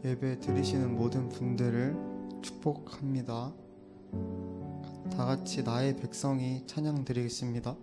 예배 드리시는 모든 분들을 축복합니다. 다 같이 나의 백성이 찬양 드리겠습니다.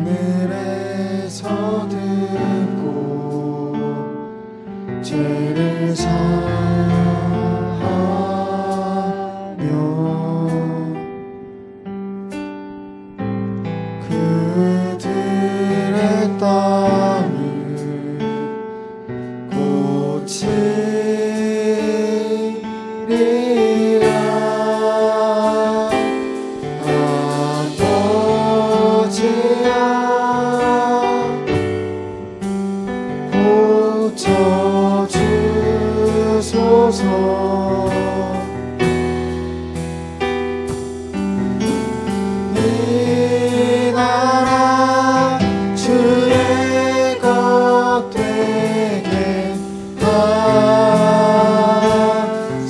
하늘에서 듣고 죄를 사하며 그들의 땅을 고치리라. 고쳐주소서. 이 나라 주의 것 되게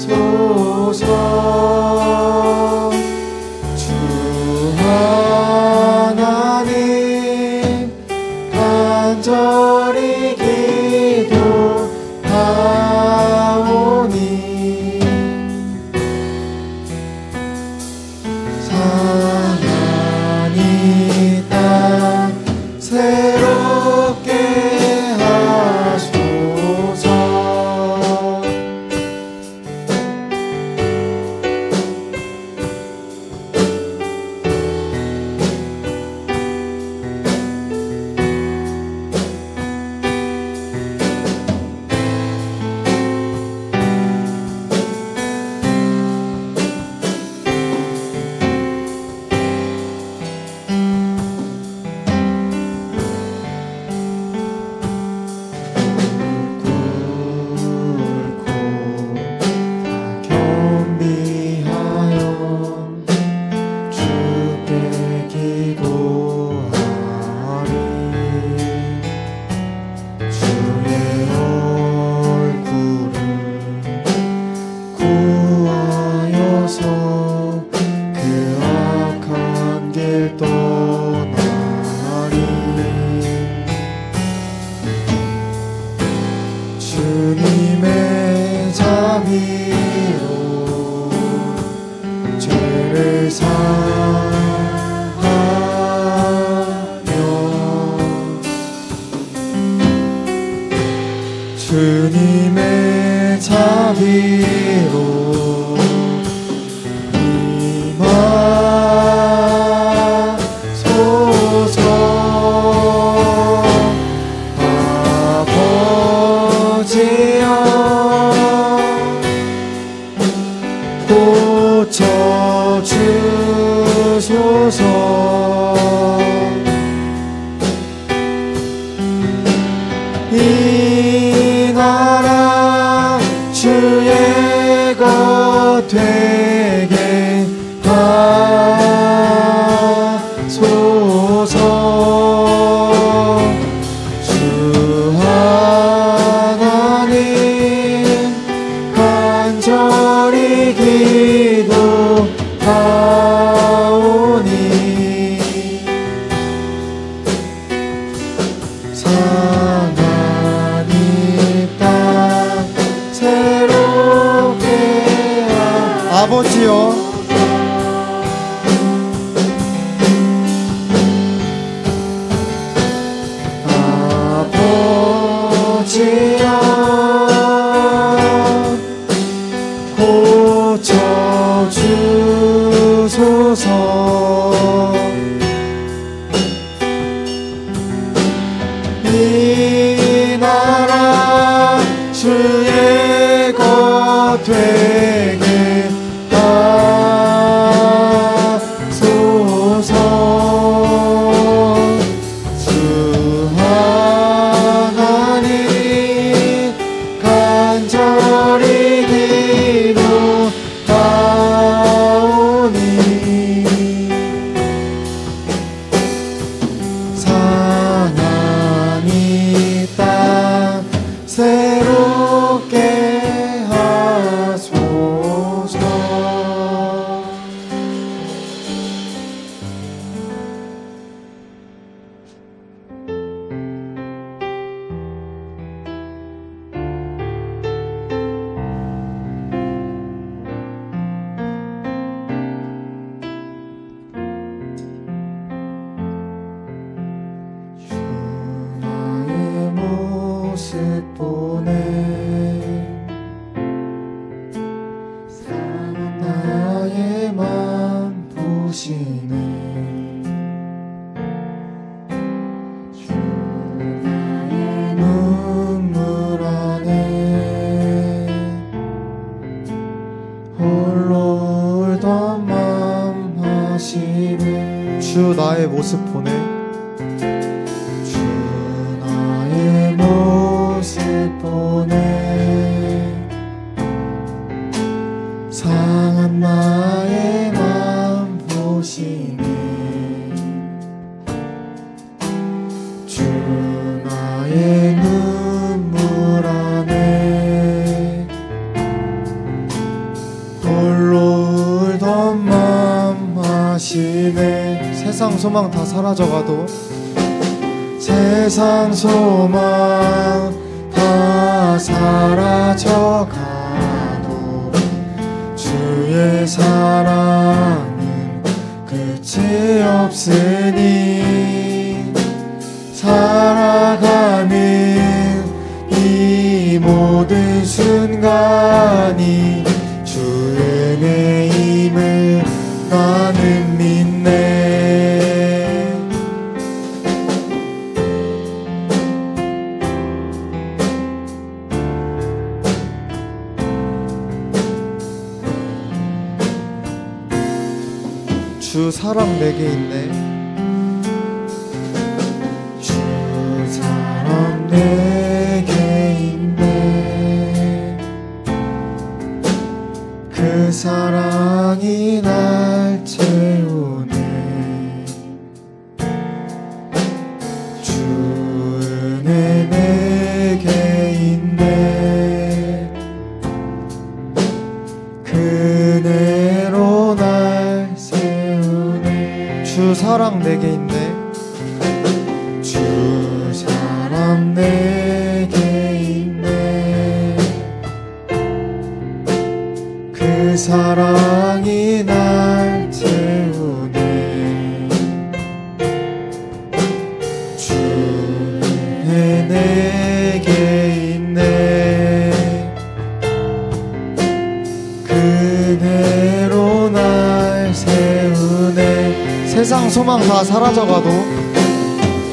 하소서. 주 하나님 간절히 기도하오니 사랑이 땅 새롭게 하소서. 주님의 자비로 죄를 사하며 주님의 자비로 임하소서. 고쳐주소서. 이 나라 주의 것 되게 하소서. 주 하나님 간절히 기도하오니 사랑이 땅 새롭게 아버지여. 아버지여 나의 맘 보시네. 주 나의 눈물 안에 홀로 울던 맘 하시네. 주 나의 모습 보네. 주 나의 모습 보네. 상한 나의 맘 보시네. 주 나의 눈물 안에 홀로 울던 맘 하시네. 세상 소망 다 사라져가도 세상 소망 다 사라져가도 주의 사랑은 끝이 없으니 살아가는 이 모든 순간이 주 은혜임을 나는 믿네. 주 사랑 내게 있네. 주 사랑 내게 있네. 그 사랑이 날 채우네. 주 은혜 내게 있네. 그대로 날 세우네. 주 사랑 내게 있네. 주 사랑 내게 있네. 그 사랑이 날 채우네. 주 은혜 내게 있네. 그대로 날 세우네. 세상 소망 다 사라져가도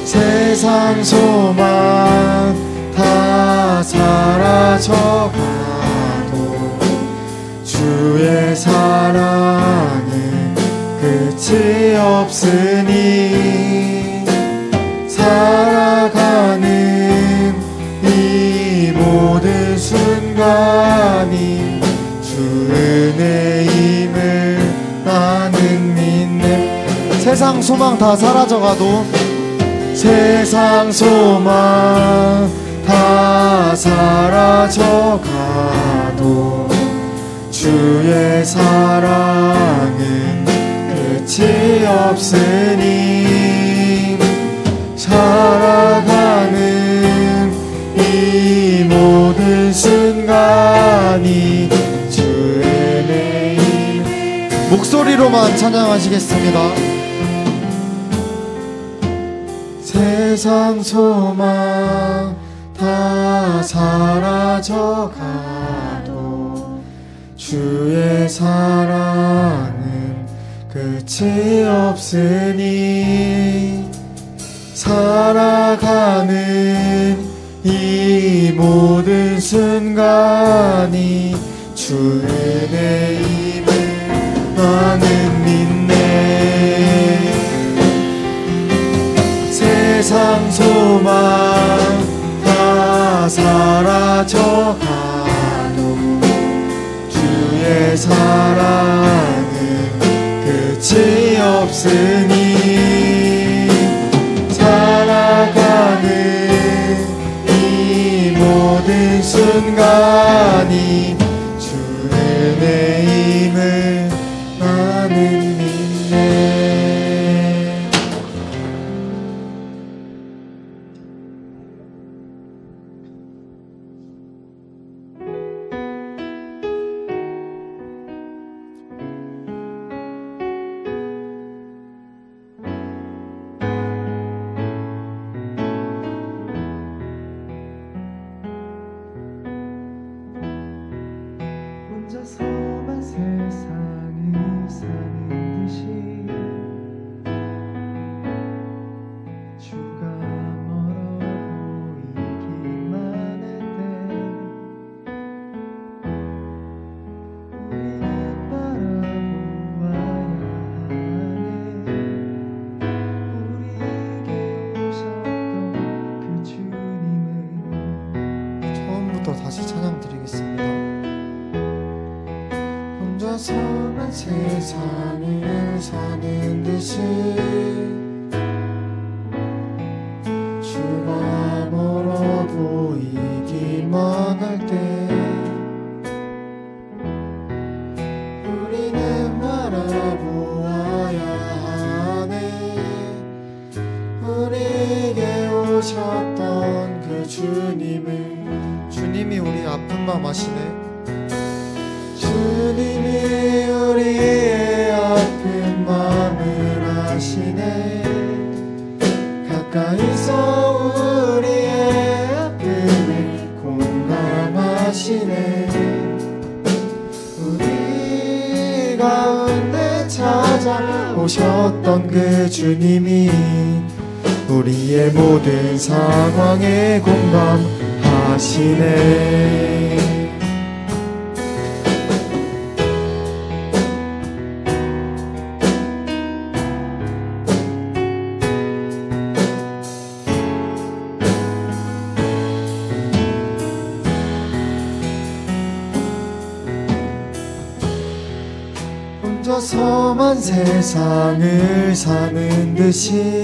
세상 소망 다 사라져가도 주의 사랑은 끝이 없으니 살아가는 이 모든 순간이 주 은혜임을 나는 믿네. 세상 소망 다 사라져가도 세상 소망 다 사라져가도 주의 사랑은 끝이 없으니 살아가는 이 모든 순간이 주 은혜임. 목소리로만 찬양하시겠습니다. 세상 소망 다 사라져가도 주의 사랑은 끝이 없으니 살아가는 이 모든 순간이 주 은혜임을 나는 믿네. 세상 소망 다 사라져가도 주의 사랑은 끝이 없으니 살아가는 이 모든 순간이 주 은혜임을 나는 믿네. 험한 세상을 사는 듯이 주가 멀어 보이기만 할 때 우리는 바라보아야 하네. 우리에게 오셨던 그 주님이 우리 아픈 맘 아시네. 주님이 우리의 아픈 마음을 아시네. 가까이서 우리의 아픔을 공감하시네. 우리 가운데 찾아오셨던 그 주님이 우리의 모든 상황에 공감하시네. 혼자서만 세상을 사는 듯이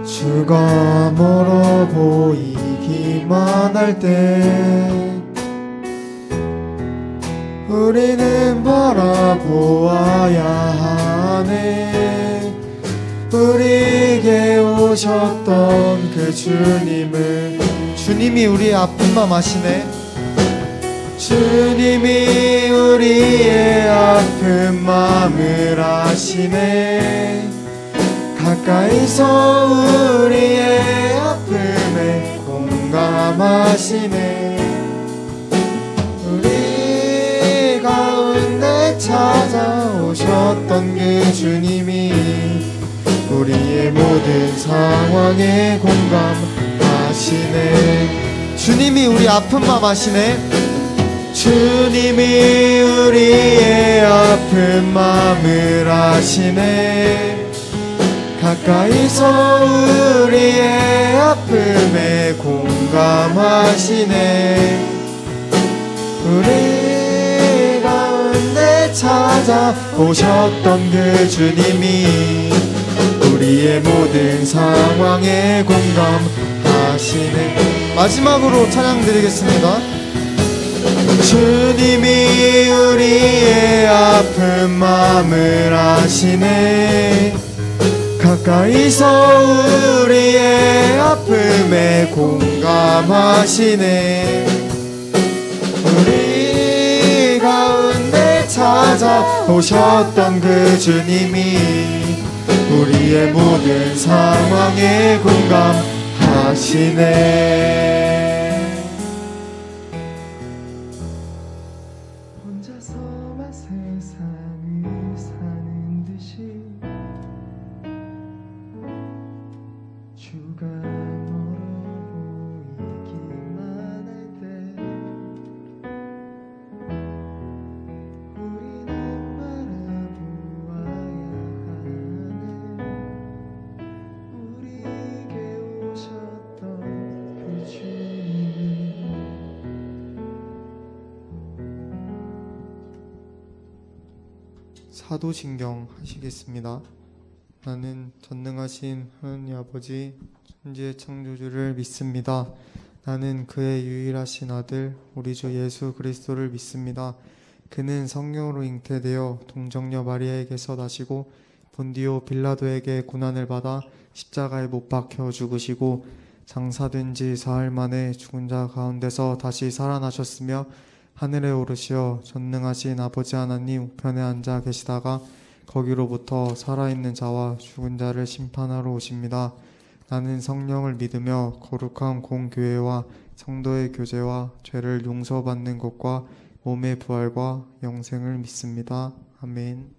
주가 멀어 보이기만 할 때 우리는 바라보아야 하네. 우리에게 오셨던 그 주님이 우리의 아픈 맘 아시네. 주님이 우리의 아픈 마음을 아시네. 가까이서 우리의 아픔에 공감하시네. 우리 가운데 찾아오셨던 그 주님이 우리의 모든 상황에 공감하시네. 주님이 우리 아픈 맘 아시네. 주님이 우리의 아픈 마음을 아시네. 가까이서 우리의 아픔에 공감하시네. 우리 가운데 찾아오셨던 그 주님이 우리의 모든 상황에 공감하시네. 마지막으로 찬양 드리겠습니다. 주님이 우리의 아픈 마음을 아시네. 가까이서 우리의 아픔에 공감하시네. 우리 가운데 찾아오셨던 그 주님이 우리의 모든 상황에 공감하시네. 혼자서만 세상을 사는 듯이 주가 멀어 보이기만 할 때 우리는 바라보아야 하네. 우리에게 오셨던 그 주님을 사도신경 하시겠습니다. 나는 전능하신 하나님 아버지 천지의 창조주를 믿습니다. 나는 그의 유일하신 아들 우리 주 예수 그리스도를 믿습니다. 그는 성령으로 잉태되어 동정녀 마리아에게서 나시고 본디오 빌라도에게 고난을 받아 십자가에 못 박혀 죽으시고 장사된 지 사흘 만에 죽은 자 가운데서 다시 살아나셨으며 하늘에 오르시어 전능하신 아버지 하나님 우편에 앉아 계시다가 거기로부터 살아있는 자와 죽은 자를 심판하러 오십니다. 나는 성령을 믿으며 거룩한 공교회와 성도의 교제와 죄를 용서받는 것과 몸의 부활과 영생을 믿습니다. 아멘.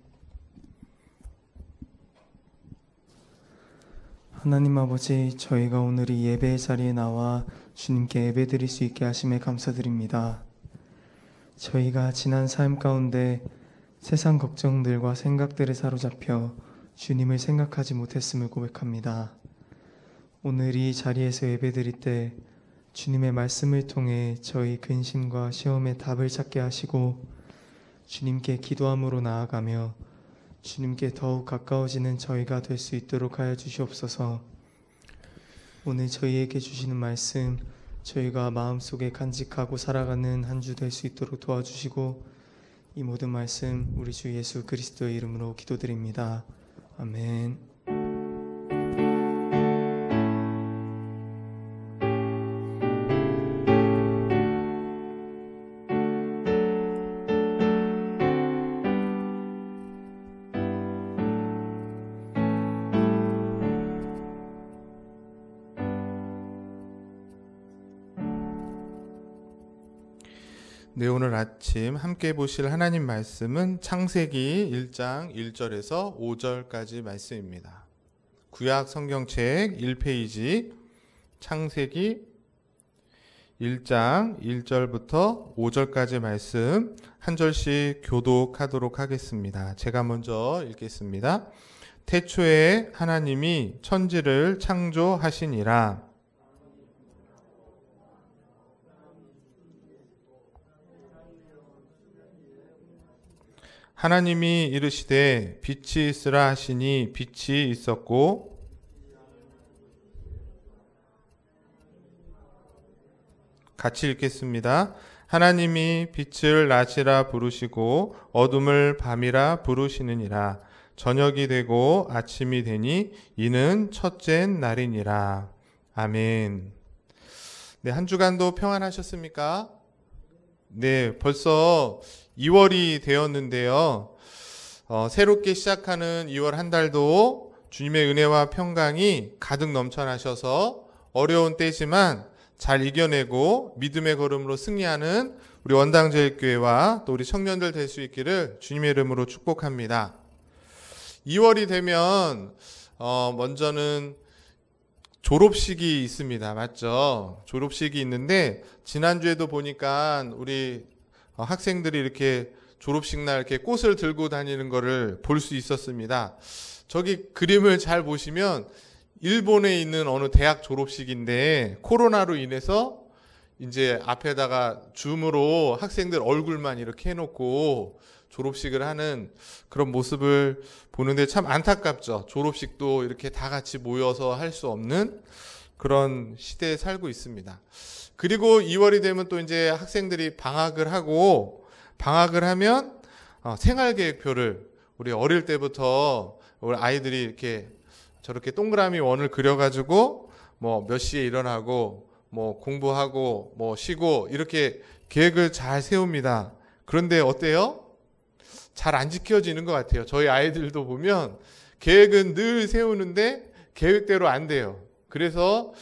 하나님 아버지, 저희가 오늘 이 예배의 자리에 나와 주님께 예배드릴 수 있게 하심에 감사드립니다. 저희가 지난 삶 가운데 세상 걱정들과 생각들에 사로잡혀 주님을 생각하지 못했음을 고백합니다. 오늘 이 자리에서 예배드릴 때 주님의 말씀을 통해 저희 근심과 시험의 답을 찾게 하시고 주님께 기도함으로 나아가며 주님께 더욱 가까워지는 저희가 될 수 있도록 하여 주시옵소서. 오늘 저희에게 주시는 말씀 저희가 마음속에 간직하고 살아가는 한 주 될 수 있도록 도와주시고 이 모든 말씀 우리 주 예수 그리스도의 이름으로 기도드립니다. 아멘. 네, 오늘 아침 함께 보실 하나님 말씀은 창세기 1장 1절에서 5절까지 말씀입니다. 구약 성경책 1페이지 창세기 1장 1절부터 5절까지 말씀 한 절씩 교독하도록 하겠습니다. 제가 먼저 읽겠습니다. 태초에 하나님이 천지를 창조하시니라. 하나님이 이르시되 빛이 있으라 하시니 빛이 있었고 같이 읽겠습니다. 하나님이 빛을 낮이라 부르시고 어둠을 밤이라 부르시느니라. 저녁이 되고 아침이 되니 이는 첫째 날이니라. 아멘. 네, 한 주간도 평안하셨습니까? 네, 벌써 2월이 되었는데요. 새롭게 시작하는 2월 한 달도 주님의 은혜와 평강이 가득 넘쳐나셔서 어려운 때지만 잘 이겨내고 믿음의 걸음으로 승리하는 우리 원당제일교회와 또 우리 청년들 될 수 있기를 주님의 이름으로 축복합니다. 2월이 되면 먼저는 졸업식이 있습니다. 맞죠? 졸업식이 있는데 지난주에도 보니까 우리 학생들이 이렇게 졸업식 날 이렇게 꽃을 들고 다니는 거를 볼 수 있었습니다. 저기 그림을 잘 보시면 일본에 있는 어느 대학 졸업식인데 코로나로 인해서 이제 앞에다가 줌으로 학생들 얼굴만 이렇게 해놓고 졸업식을 하는 그런 모습을 보는데 참 안타깝죠. 졸업식도 이렇게 다 같이 모여서 할 수 없는 그런 시대에 살고 있습니다. 그리고 2월이 되면 또 이제 학생들이 방학을 하면 생활계획표를 우리 어릴 때부터 우리 아이들이 이렇게 저렇게 동그라미 원을 그려가지고 뭐 몇 시에 일어나고 뭐 공부하고 뭐 쉬고 이렇게 계획을 잘 세웁니다. 그런데 어때요? 잘 안 지켜지는 것 같아요. 저희 아이들도 보면 계획은 늘 세우는데 계획대로 안 돼요. 그래서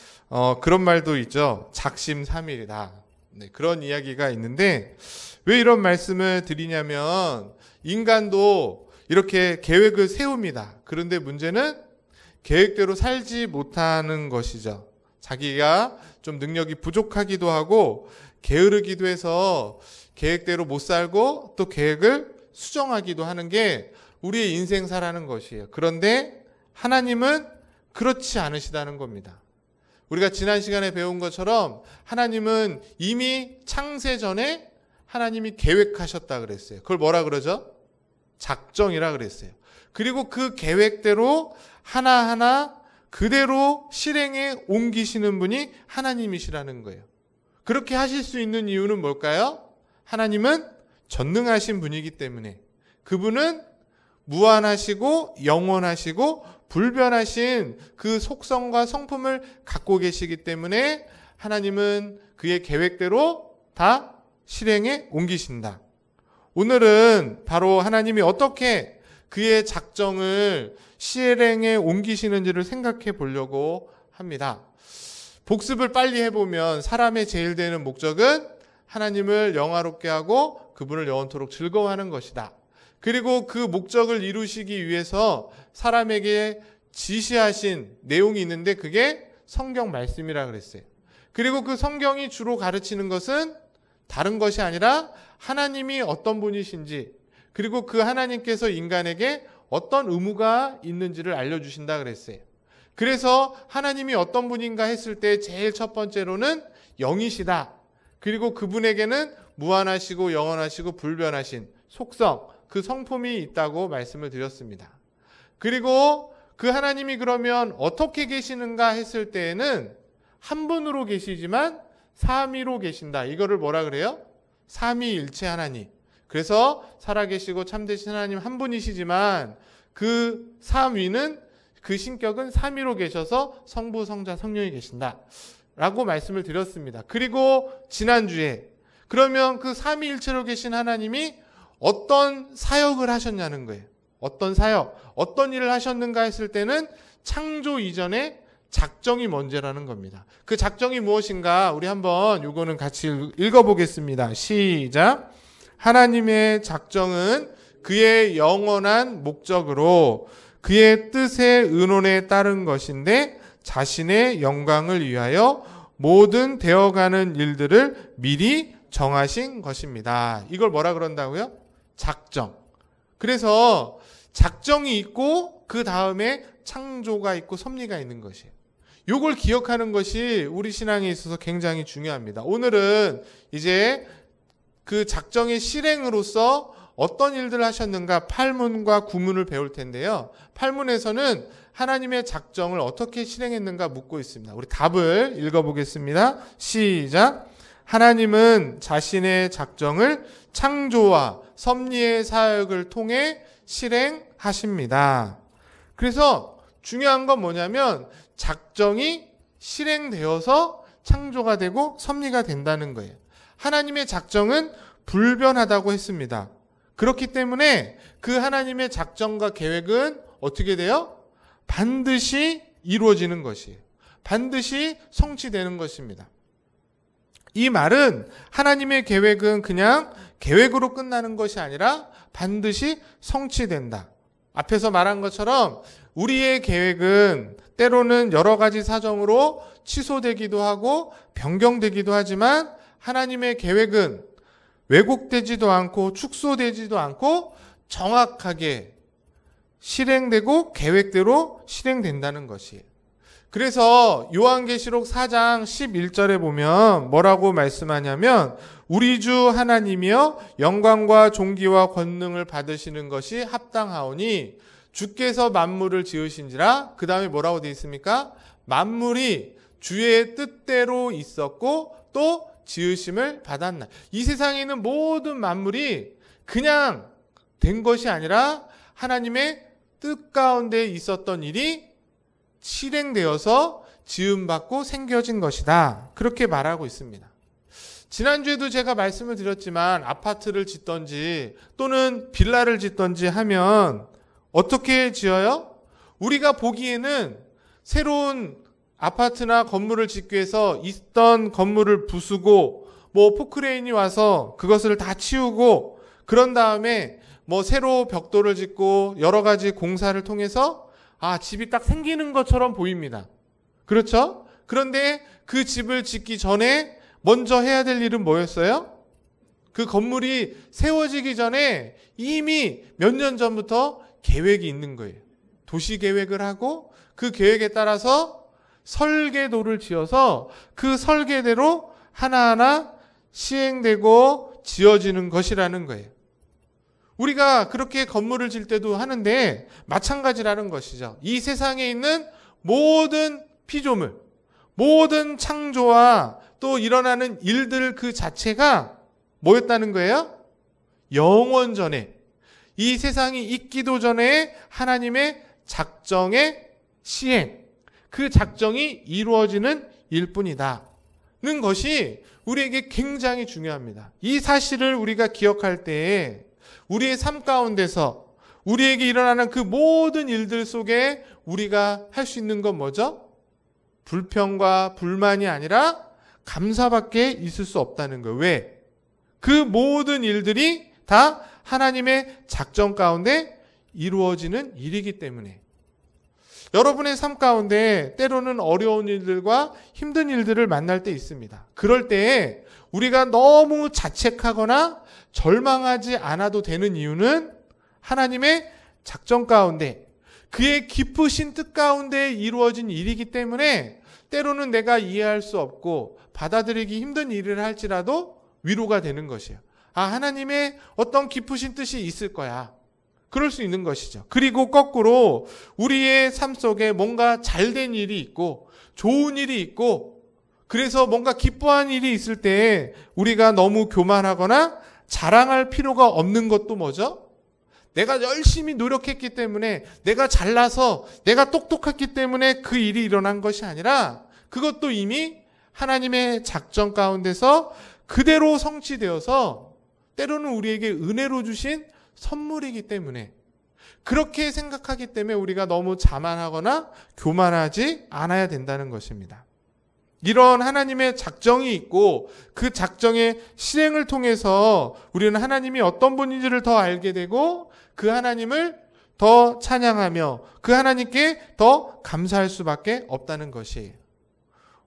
그런 말도 있죠. 작심삼일이다. 네, 그런 이야기가 있는데 왜 이런 말씀을 드리냐면 인간도 이렇게 계획을 세웁니다. 그런데 문제는 계획대로 살지 못하는 것이죠. 자기가 좀 능력이 부족하기도 하고 게으르기도 해서 계획대로 못 살고 또 계획을 수정하기도 하는 게 우리의 인생사라는 것이에요. 그런데 하나님은 그렇지 않으시다는 겁니다. 우리가 지난 시간에 배운 것처럼 하나님은 이미 창세 전에 하나님이 계획하셨다 그랬어요. 그걸 뭐라 그러죠? 작정이라 그랬어요. 그리고 그 계획대로 하나하나 그대로 실행에 옮기시는 분이 하나님이시라는 거예요. 그렇게 하실 수 있는 이유는 뭘까요? 하나님은 전능하신 분이기 때문에 그분은 무한하시고 영원하시고 불변하신 그 속성과 성품을 갖고 계시기 때문에 하나님은 그의 계획대로 다 실행에 옮기신다. 오늘은 바로 하나님이 어떻게 그의 작정을 실행에 옮기시는지를 생각해 보려고 합니다. 복습을 빨리 해보면 사람의 제일 되는 목적은 하나님을 영화롭게 하고 그분을 영원토록 즐거워하는 것이다. 그리고 그 목적을 이루시기 위해서 사람에게 지시하신 내용이 있는데 그게 성경 말씀이라 그랬어요. 그리고 그 성경이 주로 가르치는 것은 다른 것이 아니라 하나님이 어떤 분이신지 그리고 그 하나님께서 인간에게 어떤 의무가 있는지를 알려주신다 그랬어요. 그래서 하나님이 어떤 분인가 했을 때 제일 첫 번째로는 영이시다. 그리고 그분에게는 무한하시고 영원하시고 불변하신 속성, 그 성품이 있다고 말씀을 드렸습니다. 그리고 그 하나님이 그러면 어떻게 계시는가 했을 때에는 한 분으로 계시지만 삼위로 계신다. 이거를 뭐라 그래요? 삼위일체 하나님. 그래서 살아계시고 참되신 하나님 한 분이시지만 그 삼위는 그 신격은 삼위로 계셔서 성부, 성자, 성령이 계신다. 라고 말씀을 드렸습니다. 그리고 지난주에 그러면 그 삼위일체로 계신 하나님이 어떤 사역을 하셨냐는 거예요. 어떤 사역, 어떤 일을 하셨는가 했을 때는 창조 이전에 작정이 먼저라는 겁니다. 그 작정이 무엇인가 우리 한번 요거는 같이 읽어보겠습니다. 시작. 하나님의 작정은 그의 영원한 목적으로 그의 뜻의 의논에 따른 것인데 자신의 영광을 위하여 모든 되어가는 일들을 미리 정하신 것입니다. 이걸 뭐라 그런다고요? 작정. 그래서 작정이 있고 그 다음에 창조가 있고 섭리가 있는 것이에요. 이걸 기억하는 것이 우리 신앙에 있어서 굉장히 중요합니다. 오늘은 이제 그 작정의 실행으로서 어떤 일들을 하셨는가 8문과 9문을 배울 텐데요. 8문에서는 하나님의 작정을 어떻게 실행했는가 묻고 있습니다. 우리 답을 읽어보겠습니다. 시작. 하나님은 자신의 작정을 창조와 섭리의 사역을 통해 실행하십니다. 그래서 중요한 건 뭐냐면 작정이 실행되어서 창조가 되고 섭리가 된다는 거예요. 하나님의 작정은 불변하다고 했습니다. 그렇기 때문에 그 하나님의 작정과 계획은 어떻게 돼요? 반드시 이루어지는 것이에요. 반드시 성취되는 것입니다. 이 말은 하나님의 계획은 그냥 계획으로 끝나는 것이 아니라 반드시 성취된다. 앞에서 말한 것처럼 우리의 계획은 때로는 여러 가지 사정으로 취소되기도 하고 변경되기도 하지만 하나님의 계획은 왜곡되지도 않고 축소되지도 않고 정확하게 실행되고 계획대로 실행된다는 것이에요. 그래서 요한계시록 4장 11절에 보면 뭐라고 말씀하냐면 우리 주 하나님이여 영광과 존귀와 권능을 받으시는 것이 합당하오니 주께서 만물을 지으신지라. 그 다음에 뭐라고 되어 있습니까? 만물이 주의 뜻대로 있었고 또 지으심을 받았나. 이 세상에 있는 모든 만물이 그냥 된 것이 아니라 하나님의 뜻 가운데 있었던 일이 실행되어서 지음받고 생겨진 것이다. 그렇게 말하고 있습니다. 지난주에도 제가 말씀을 드렸지만 아파트를 짓던지 또는 빌라를 짓던지 하면 어떻게 지어요? 우리가 보기에는 새로운 아파트나 건물을 짓기 위해서 있던 건물을 부수고 뭐 포크레인이 와서 그것을 다 치우고 그런 다음에 뭐 새로 벽돌을 짓고 여러 가지 공사를 통해서 집이 딱 생기는 것처럼 보입니다. 그렇죠? 그런데 그 집을 짓기 전에 먼저 해야 될 일은 뭐였어요? 그 건물이 세워지기 전에 이미 몇 년 전부터 계획이 있는 거예요. 도시 계획을 하고 그 계획에 따라서 설계도를 지어서 그 설계대로 하나하나 시행되고 지어지는 것이라는 거예요. 우리가 그렇게 건물을 질 때도 하는데 마찬가지라는 것이죠. 이 세상에 있는 모든 피조물, 모든 창조와 또 일어나는 일들 그 자체가 뭐였다는 거예요? 영원 전에, 이 세상이 있기도 전에 하나님의 작정의 시행, 그 작정이 이루어지는 일뿐이다. 는 것이 우리에게 굉장히 중요합니다. 이 사실을 우리가 기억할 때에 우리의 삶 가운데서 우리에게 일어나는 그 모든 일들 속에 우리가 할 수 있는 건 뭐죠? 불평과 불만이 아니라 감사밖에 있을 수 없다는 거예요. 왜? 그 모든 일들이 다 하나님의 작정 가운데 이루어지는 일이기 때문에. 여러분의 삶 가운데 때로는 어려운 일들과 힘든 일들을 만날 때 있습니다. 그럴 때에 우리가 너무 자책하거나 절망하지 않아도 되는 이유는 하나님의 작정 가운데 그의 깊으신 뜻 가운데 이루어진 일이기 때문에 때로는 내가 이해할 수 없고 받아들이기 힘든 일을 할지라도 위로가 되는 것이에요. 아, 하나님의 어떤 깊으신 뜻이 있을 거야. 그럴 수 있는 것이죠. 그리고 거꾸로 우리의 삶 속에 뭔가 잘된 일이 있고 좋은 일이 있고 그래서 뭔가 기뻐한 일이 있을 때 우리가 너무 교만하거나 자랑할 필요가 없는 것도 뭐죠? 내가 열심히 노력했기 때문에, 내가 잘나서, 내가 똑똑했기 때문에 그 일이 일어난 것이 아니라 그것도 이미 하나님의 작전 가운데서 그대로 성취되어서 때로는 우리에게 은혜로 주신 선물이기 때문에, 그렇게 생각하기 때문에 우리가 너무 자만하거나 교만하지 않아야 된다는 것입니다. 이런 하나님의 작정이 있고 그 작정의 실행을 통해서 우리는 하나님이 어떤 분인지를 더 알게 되고 그 하나님을 더 찬양하며 그 하나님께 더 감사할 수밖에 없다는 것이에요.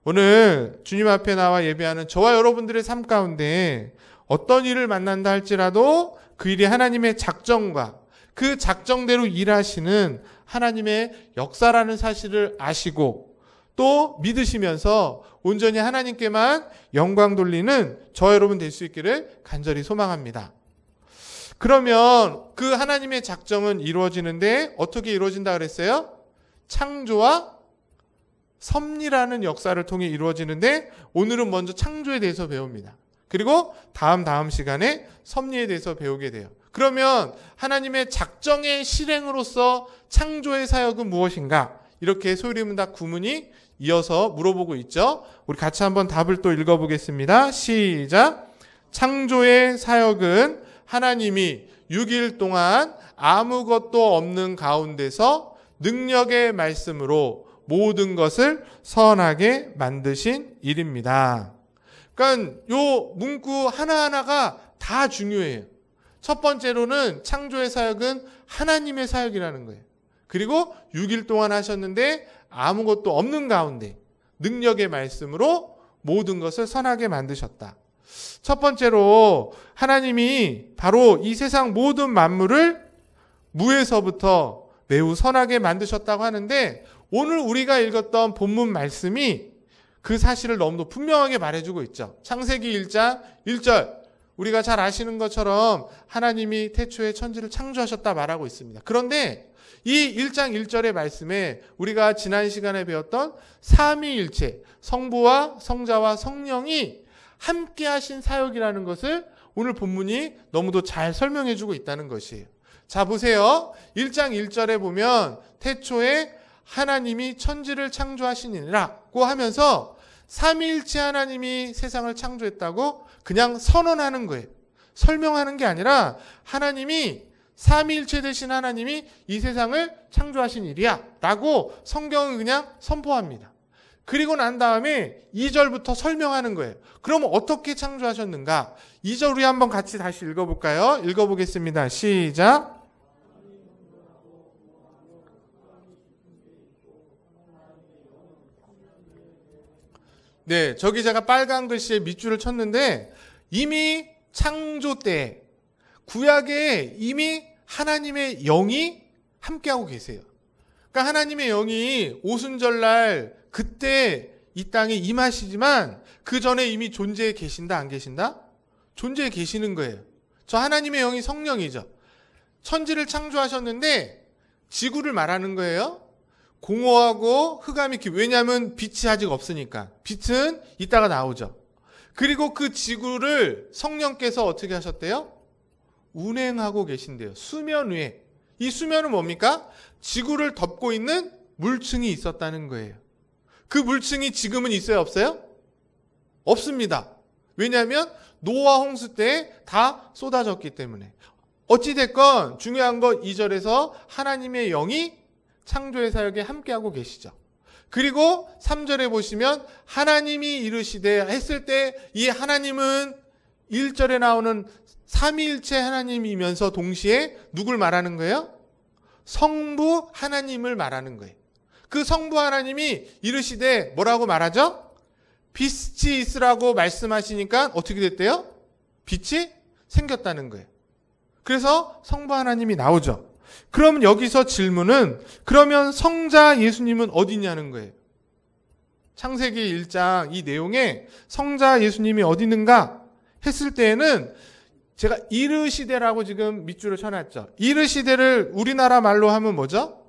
오늘 주님 앞에 나와 예배하는 저와 여러분들의 삶 가운데 어떤 일을 만난다 할지라도 그 일이 하나님의 작정과 그 작정대로 일하시는 하나님의 역사라는 사실을 아시고 또 믿으시면서 온전히 하나님께만 영광 돌리는 저 여러분 될 수 있기를 간절히 소망합니다. 그러면 그 하나님의 작정은 이루어지는데 어떻게 이루어진다 그랬어요? 창조와 섭리라는 역사를 통해 이루어지는데 오늘은 먼저 창조에 대해서 배웁니다. 그리고 다음 시간에 섭리에 대해서 배우게 돼요. 그러면 하나님의 작정의 실행으로서 창조의 사역은 무엇인가? 이렇게 소리문답 구문이 이어서 물어보고 있죠. 우리 같이 한번 답을 또 읽어보겠습니다. 시작. 창조의 사역은 하나님이 6일 동안 아무것도 없는 가운데서 능력의 말씀으로 모든 것을 선하게 만드신 일입니다. 그러니까 요 문구 하나하나가 다 중요해요. 첫 번째로는 창조의 사역은 하나님의 사역이라는 거예요. 그리고 6일 동안 하셨는데 아무것도 없는 가운데 능력의 말씀으로 모든 것을 선하게 만드셨다. 첫 번째로 하나님이 바로 이 세상 모든 만물을 무에서부터 매우 선하게 만드셨다고 하는데 오늘 우리가 읽었던 본문 말씀이 그 사실을 너무도 분명하게 말해주고 있죠. 창세기 1장 1절 우리가 잘 아시는 것처럼 하나님이 태초에 천지를 창조하셨다 말하고 있습니다. 그런데 이 1장 1절의 말씀에 우리가 지난 시간에 배웠던 삼위일체, 성부와 성자와 성령이 함께 하신 사역이라는 것을 오늘 본문이 너무도 잘 설명해 주고 있다는 것이에요. 자, 보세요. 1장 1절에 보면 태초에 하나님이 천지를 창조하시니라고 하면서 삼위일체 하나님이 세상을 창조했다고 그냥 선언하는 거예요. 설명하는 게 아니라 하나님이 삼위일체 되신 하나님이 이 세상을 창조하신 일이야 라고 성경은 그냥 선포합니다. 그리고 난 다음에 2절부터 설명하는 거예요. 그럼 어떻게 창조하셨는가? 2절 우리 한번 같이 다시 읽어볼까요? 읽어보겠습니다. 시작. 네, 저기 제가 빨간 글씨에 밑줄을 쳤는데 이미 창조 때 구약에 이미 하나님의 영이 함께하고 계세요. 그러니까 하나님의 영이 오순절날 그때 이 땅에 임하시지만 그 전에 이미 존재해 계신다 안 계신다? 존재해 계시는 거예요. 저 하나님의 영이 성령이죠. 천지를 창조하셨는데 지구를 말하는 거예요. 공허하고 흑암이 왜냐하면 빛이 아직 없으니까. 빛은 이따가 나오죠. 그리고 그 지구를 성령께서 어떻게 하셨대요? 운행하고 계신대요. 수면 위에. 이 수면은 뭡니까? 지구를 덮고 있는 물층이 있었다는 거예요. 그 물층이 지금은 있어요? 없어요? 없습니다. 왜냐하면 노아 홍수 때 다 쏟아졌기 때문에. 어찌됐건 중요한 건 2절에서 하나님의 영이 창조의 사역에 함께하고 계시죠. 그리고 3절에 보시면 하나님이 이르시되 했을 때 이 하나님은 1절에 나오는 삼위일체 하나님이면서 동시에 누굴 말하는 거예요? 성부 하나님을 말하는 거예요. 그 성부 하나님이 이르시되 뭐라고 말하죠? 빛이 있으라고 말씀하시니까 어떻게 됐대요? 빛이 생겼다는 거예요. 그래서 성부 하나님이 나오죠. 그럼 여기서 질문은 그러면 성자 예수님은 어디냐는 거예요. 창세기 1장 이 내용에 성자 예수님이 어디 있는가 했을 때에는 제가 이르시되라고 지금 밑줄을 쳐놨죠. 이르시되를 우리나라 말로 하면 뭐죠?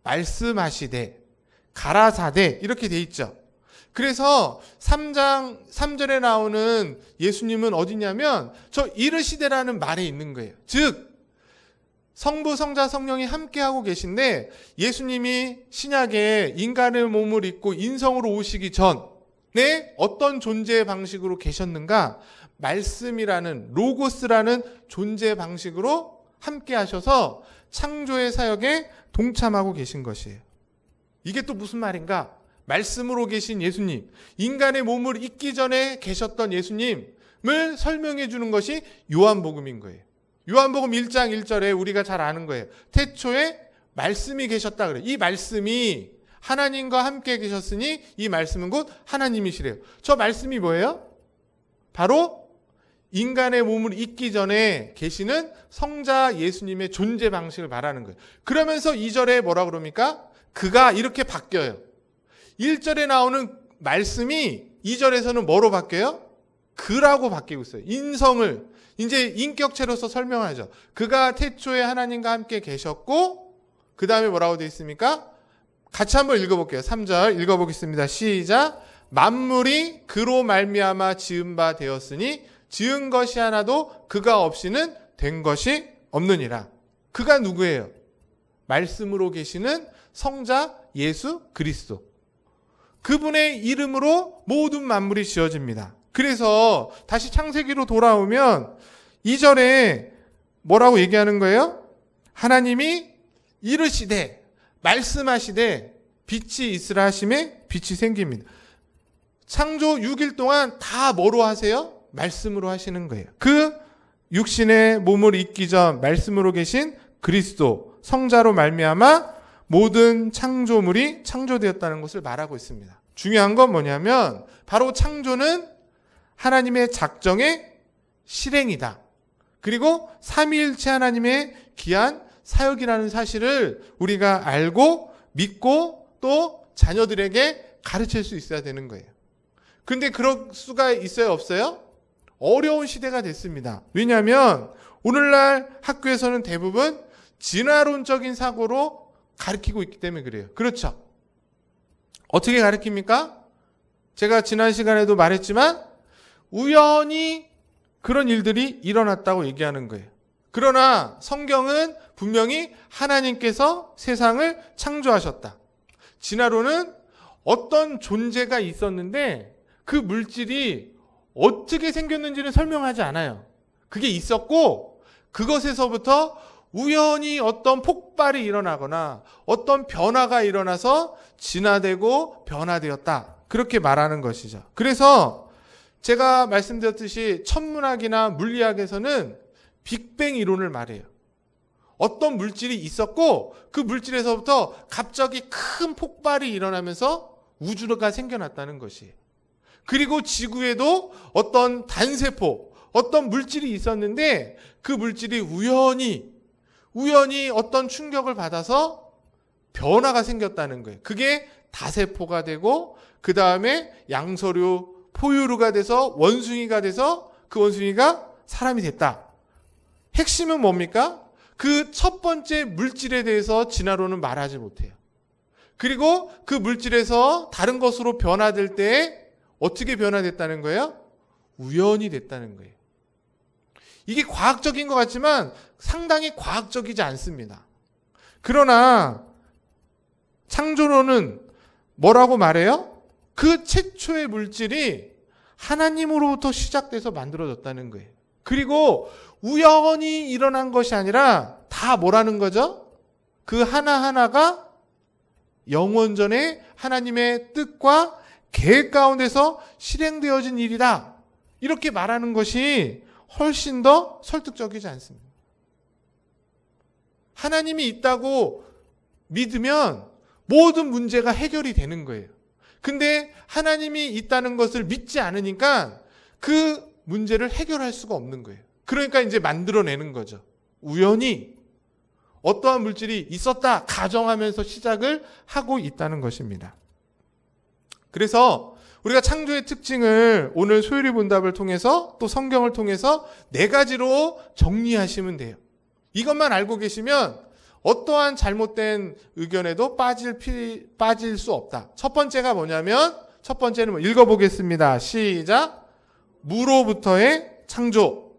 말씀하시되, 가라사대 이렇게 돼 있죠. 그래서 3장 3절에 나오는 예수님은 어디냐면 저 이르시되라는 말에 있는 거예요. 즉 성부, 성자, 성령이 함께하고 계신데 예수님이 신약에 인간의 몸을 입고 인성으로 오시기 전에 어떤 존재 방식으로 계셨는가? 말씀이라는 로고스라는 존재 방식으로 함께하셔서 창조의 사역에 동참하고 계신 것이에요. 이게 또 무슨 말인가? 말씀으로 계신 예수님, 인간의 몸을 입기 전에 계셨던 예수님을 설명해 주는 것이 요한복음인 거예요. 요한복음 1장 1절에 우리가 잘 아는 거예요. 태초에 말씀이 계셨다 그래요. 이 말씀이 하나님과 함께 계셨으니 이 말씀은 곧 하나님이시래요. 저 말씀이 뭐예요? 바로 인간의 몸을 입기 전에 계시는 성자 예수님의 존재 방식을 말하는 거예요. 그러면서 2절에 뭐라 그럽니까? 그가 이렇게 바뀌어요. 1절에 나오는 말씀이 2절에서는 뭐로 바뀌어요? 그라고 바뀌고 있어요. 인성을 이제 인격체로서 설명하죠. 그가 태초에 하나님과 함께 계셨고 그 다음에 뭐라고 되어 있습니까? 같이 한번 읽어볼게요. 3절 읽어보겠습니다. 시작. 만물이 그로 말미암아 지은 바 되었으니 지은 것이 하나도 그가 없이는 된 것이 없느니라. 그가 누구예요? 말씀으로 계시는 성자 예수 그리스도. 그분의 이름으로 모든 만물이 지어집니다. 그래서 다시 창세기로 돌아오면 2절에 뭐라고 얘기하는 거예요? 하나님이 이르시되 말씀하시되 빛이 있으라 하심에 빛이 생깁니다. 창조 6일 동안 다 뭐로 하세요? 말씀으로 하시는 거예요. 그 육신의 몸을 입기 전 말씀으로 계신 그리스도 성자로 말미암아 모든 창조물이 창조되었다는 것을 말하고 있습니다. 중요한 건 뭐냐면 바로 창조는 하나님의 작정의 실행이다. 그리고 삼위일체 하나님의 귀한 사역이라는 사실을 우리가 알고 믿고 또 자녀들에게 가르칠 수 있어야 되는 거예요. 근데 그럴 수가 있어요? 없어요? 어려운 시대가 됐습니다. 왜냐하면 오늘날 학교에서는 대부분 진화론적인 사고로 가르치고 있기 때문에 그래요. 그렇죠? 어떻게 가르칩니까? 제가 지난 시간에도 말했지만 우연히 그런 일들이 일어났다고 얘기하는 거예요. 그러나 성경은 분명히 하나님께서 세상을 창조하셨다. 진화론은 어떤 존재가 있었는데 그 물질이 어떻게 생겼는지는 설명하지 않아요. 그게 있었고 그것에서부터 우연히 어떤 폭발이 일어나거나 어떤 변화가 일어나서 진화되고 변화되었다. 그렇게 말하는 것이죠. 그래서 제가 말씀드렸듯이 천문학이나 물리학에서는 빅뱅 이론을 말해요. 어떤 물질이 있었고 그 물질에서부터 갑자기 큰 폭발이 일어나면서 우주가 생겨났다는 것이에요. 그리고 지구에도 어떤 단세포, 어떤 물질이 있었는데 그 물질이 우연히 어떤 충격을 받아서 변화가 생겼다는 거예요. 그게 다세포가 되고 그 다음에 양서류, 포유류가 돼서 원숭이가 돼서 그 원숭이가 사람이 됐다. 핵심은 뭡니까? 그 첫 번째 물질에 대해서 진화론은 말하지 못해요. 그리고 그 물질에서 다른 것으로 변화될 때 어떻게 변화됐다는 거예요? 우연히 됐다는 거예요. 이게 과학적인 것 같지만 상당히 과학적이지 않습니다. 그러나 창조론은 뭐라고 말해요? 그 최초의 물질이 하나님으로부터 시작돼서 만들어졌다는 거예요. 그리고 우연히 일어난 것이 아니라 다 뭐라는 거죠? 그 하나하나가 영원전에 하나님의 뜻과 계획 가운데서 실행되어진 일이다. 이렇게 말하는 것이 훨씬 더 설득적이지 않습니다. 하나님이 있다고 믿으면 모든 문제가 해결이 되는 거예요. 근데 하나님이 있다는 것을 믿지 않으니까 그 문제를 해결할 수가 없는 거예요. 그러니까 이제 만들어내는 거죠. 우연히 어떠한 물질이 있었다 가정하면서 시작을 하고 있다는 것입니다. 그래서 우리가 창조의 특징을 오늘 소율이 본답을 통해서 또 성경을 통해서 4가지로 정리하시면 돼요. 이것만 알고 계시면 어떠한 잘못된 의견에도 빠질 수 없다. 첫 번째가 뭐냐면, 첫 번째는 읽어보겠습니다. 시작. 무로부터의 창조.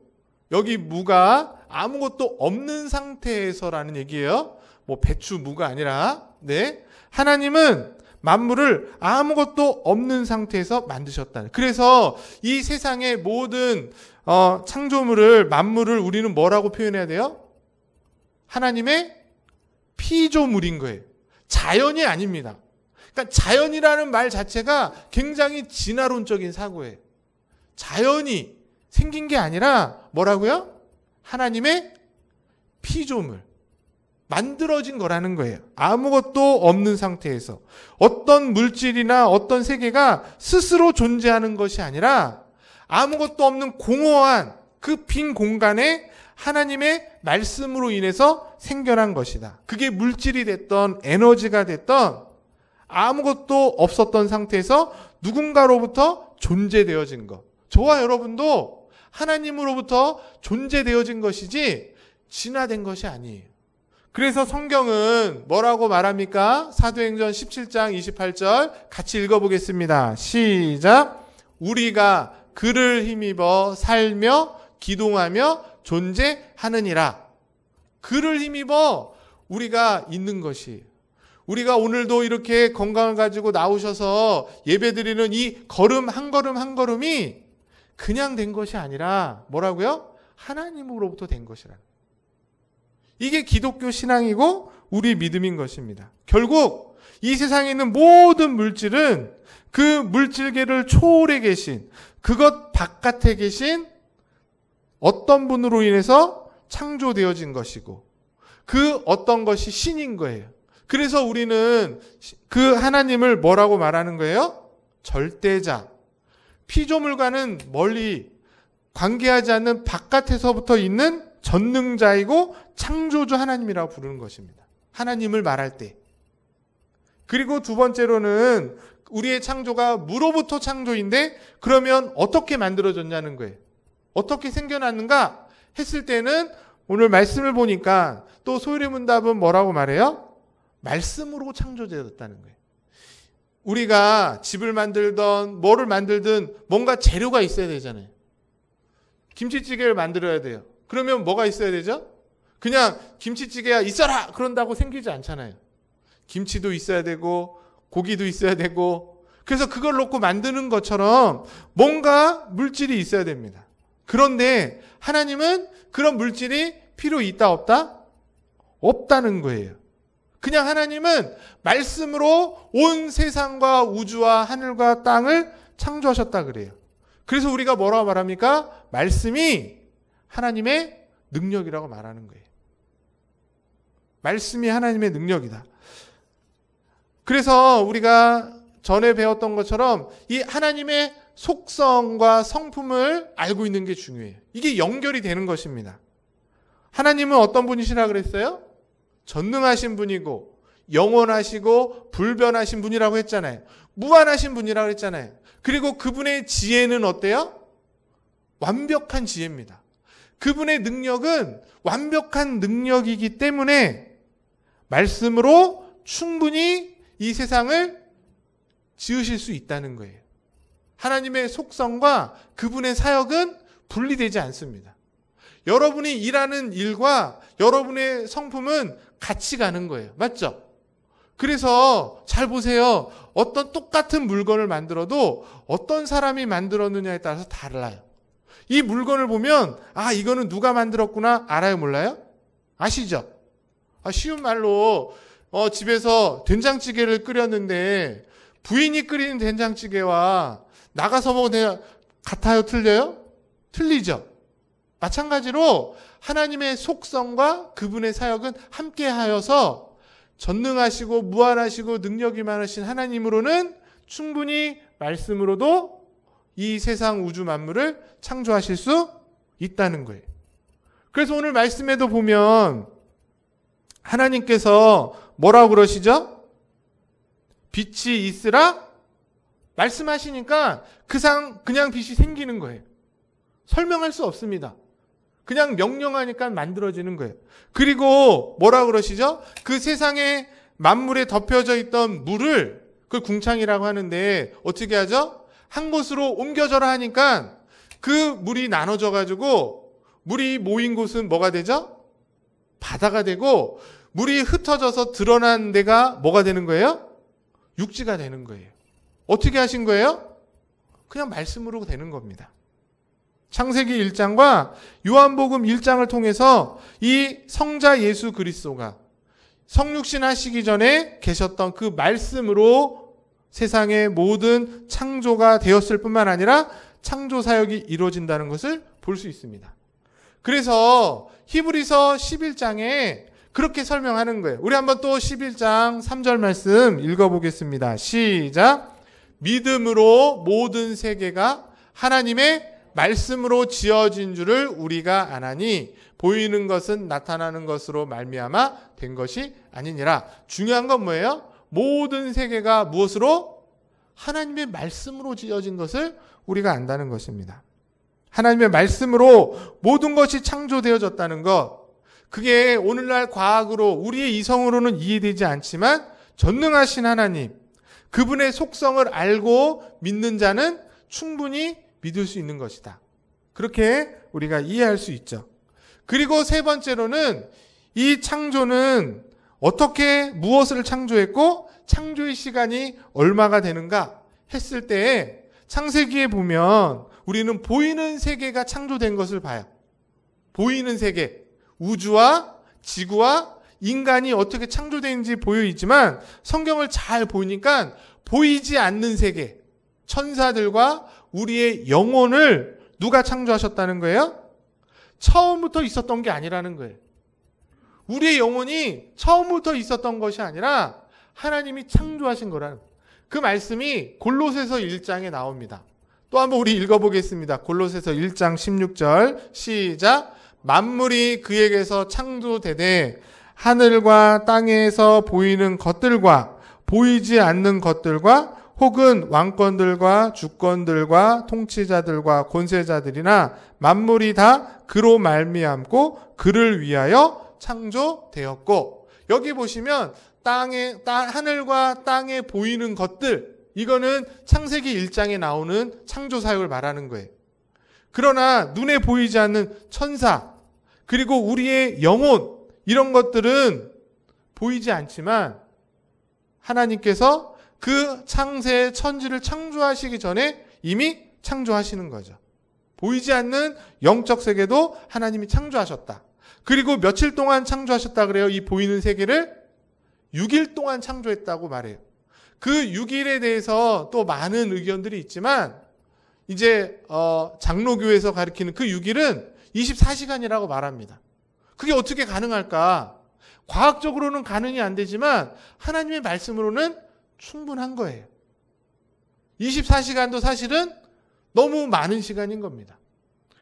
여기 무가 아무것도 없는 상태에서라는 얘기예요. 뭐 배추 무가 아니라, 네. 하나님은 만물을 아무것도 없는 상태에서 만드셨다. 그래서 이 세상의 모든 창조물을, 만물을 우리는 뭐라고 표현해야 돼요? 하나님의 피조물인 거예요. 자연이 아닙니다. 그러니까 자연이라는 말 자체가 굉장히 진화론적인 사고예요. 자연이 생긴 게 아니라 뭐라고요? 하나님의 피조물. 만들어진 거라는 거예요. 아무것도 없는 상태에서. 어떤 물질이나 어떤 세계가 스스로 존재하는 것이 아니라 아무것도 없는 공허한 그 빈 공간에 하나님의 말씀으로 인해서 생겨난 것이다. 그게 물질이 됐던 에너지가 됐던 아무것도 없었던 상태에서 누군가로부터 존재되어진 것. 저와 여러분도 하나님으로부터 존재되어진 것이지 진화된 것이 아니에요. 그래서 성경은 뭐라고 말합니까? 사도행전 17장 28절 같이 읽어보겠습니다. 시작. 우리가 그를 힘입어 살며 기동하며 존재하느니라. 그를 힘입어 우리가 있는 것이, 우리가 오늘도 이렇게 건강을 가지고 나오셔서 예배드리는 이 걸음 한 걸음 한 걸음이 그냥 된 것이 아니라 뭐라고요? 하나님으로부터 된 것이라. 이게 기독교 신앙이고 우리 믿음인 것입니다. 결국 이 세상에 있는 모든 물질은 그 물질계를 초월해 계신, 그것 바깥에 계신 어떤 분으로 인해서 창조되어진 것이고 그 어떤 것이 신인 거예요. 그래서 우리는 그 하나님을 뭐라고 말하는 거예요? 절대자. 피조물과는 멀리 관계하지 않는 바깥에서부터 있는 전능자이고 창조주 하나님이라고 부르는 것입니다. 하나님을 말할 때. 그리고 두 번째로는 우리의 창조가 무로부터 창조인데 그러면 어떻게 만들어졌냐는 거예요. 어떻게 생겨났는가 했을 때는 오늘 말씀을 보니까 또 소율의 문답은 뭐라고 말해요? 말씀으로 창조되었다는 거예요. 우리가 집을 만들던 뭐를 만들든 뭔가 재료가 있어야 되잖아요. 김치찌개를 만들어야 돼요. 그러면 뭐가 있어야 되죠? 그냥 김치찌개가 있어라! 그런다고 생기지 않잖아요. 김치도 있어야 되고 고기도 있어야 되고 그래서 그걸 놓고 만드는 것처럼 뭔가 물질이 있어야 됩니다. 그런데 하나님은 그런 물질이 필요 있다 없다? 없다는 거예요. 그냥 하나님은 말씀으로 온 세상과 우주와 하늘과 땅을 창조하셨다 그래요. 그래서 우리가 뭐라고 말합니까? 말씀이 하나님의 능력이라고 말하는 거예요. 말씀이 하나님의 능력이다. 그래서 우리가 전에 배웠던 것처럼 이 하나님의 속성과 성품을 알고 있는 게 중요해요. 이게 연결이 되는 것입니다. 하나님은 어떤 분이시라 그랬어요? 전능하신 분이고 영원하시고 불변하신 분이라고 했잖아요. 무한하신 분이라고 했잖아요. 그리고 그분의 지혜는 어때요? 완벽한 지혜입니다. 그분의 능력은 완벽한 능력이기 때문에 말씀으로 충분히 이 세상을 지으실 수 있다는 거예요. 하나님의 속성과 그분의 사역은 분리되지 않습니다. 여러분이 일하는 일과 여러분의 성품은 같이 가는 거예요. 맞죠? 그래서 잘 보세요. 어떤 똑같은 물건을 만들어도 어떤 사람이 만들었느냐에 따라서 달라요. 이 물건을 보면 이거는 누가 만들었구나 알아요? 몰라요? 아시죠? 쉬운 말로 집에서 된장찌개를 끓였는데 부인이 끓이는 된장찌개와 나가서 먹으면 같아요? 틀려요? 틀리죠? 마찬가지로 하나님의 속성과 그분의 사역은 함께하여서 전능하시고 무한하시고 능력이 많으신 하나님으로는 충분히 말씀으로도 이 세상 우주 만물을 창조하실 수 있다는 거예요. 그래서 오늘 말씀에도 보면 하나님께서 뭐라고 그러시죠? 빛이 있으라 말씀하시니까 그냥 빛이 생기는 거예요. 설명할 수 없습니다. 그냥 명령하니까 만들어지는 거예요. 그리고 뭐라고 그러시죠? 그 세상에 만물에 덮여져 있던 물을 그걸 궁창이라고 하는데 어떻게 하죠? 한 곳으로 옮겨져라 하니까 그 물이 나눠져 가지고 물이 모인 곳은 뭐가 되죠? 바다가 되고 물이 흩어져서 드러난 데가 뭐가 되는 거예요? 육지가 되는 거예요. 어떻게 하신 거예요? 그냥 말씀으로 되는 겁니다. 창세기 1장과 요한복음 1장을 통해서 이 성자 예수 그리스도가 성육신 하시기 전에 계셨던 그 말씀으로 세상의 모든 창조가 되었을 뿐만 아니라 창조 사역이 이루어진다는 것을 볼 수 있습니다. 그래서 히브리서 11장에 그렇게 설명하는 거예요. 우리 한번 또 11장 3절 말씀 읽어보겠습니다. 시작. 믿음으로 모든 세계가 하나님의 말씀으로 지어진 줄을 우리가 아나니 보이는 것은 나타나는 것으로 말미암아 된 것이 아니니라. 중요한 건 뭐예요? 모든 세계가 무엇으로? 하나님의 말씀으로 지어진 것을 우리가 안다는 것입니다. 하나님의 말씀으로 모든 것이 창조되어졌다는 것. 그게 오늘날 과학으로 우리의 이성으로는 이해되지 않지만 전능하신 하나님, 그분의 속성을 알고 믿는 자는 충분히 믿을 수 있는 것이다. 그렇게 우리가 이해할 수 있죠. 그리고 세 번째로는 이 창조는 어떻게 무엇을 창조했고 창조의 시간이 얼마가 되는가 했을 때에 창세기에 보면 우리는 보이는 세계가 창조된 것을 봐요. 보이는 세계, 우주와 지구와 인간이 어떻게 창조되는지 보여있지만 성경을 잘 보니까 보이지 않는 세계, 천사들과 우리의 영혼을 누가 창조하셨다는 거예요? 처음부터 있었던 게 아니라는 거예요. 우리의 영혼이 처음부터 있었던 것이 아니라 하나님이 창조하신 거라는 거예요. 그 말씀이 골로새서 1장에 나옵니다. 또 한번 우리 읽어보겠습니다. 골로새서 1장 16절 시작. 만물이 그에게서 창조되되 하늘과 땅에서 보이는 것들과 보이지 않는 것들과 혹은 왕권들과 주권들과 통치자들과 권세자들이나 만물이 다 그로 말미암고 그를 위하여 창조되었고, 여기 보시면 하늘과 땅에 보이는 것들, 이거는 창세기 1장에 나오는 창조 사역을 말하는 거예요. 그러나 눈에 보이지 않는 천사, 그리고 우리의 영혼, 이런 것들은 보이지 않지만 하나님께서 그 창세의 천지를 창조하시기 전에 이미 창조하시는 거죠. 보이지 않는 영적 세계도 하나님이 창조하셨다. 그리고 며칠 동안 창조하셨다 그래요? 이 보이는 세계를 6일 동안 창조했다고 말해요. 그 6일에 대해서 또 많은 의견들이 있지만 이제 장로교에서 가리키는 그 6일은 24시간이라고 말합니다. 그게 어떻게 가능할까? 과학적으로는 가능이 안 되지만 하나님의 말씀으로는 충분한 거예요. 24시간도 사실은 너무 많은 시간인 겁니다.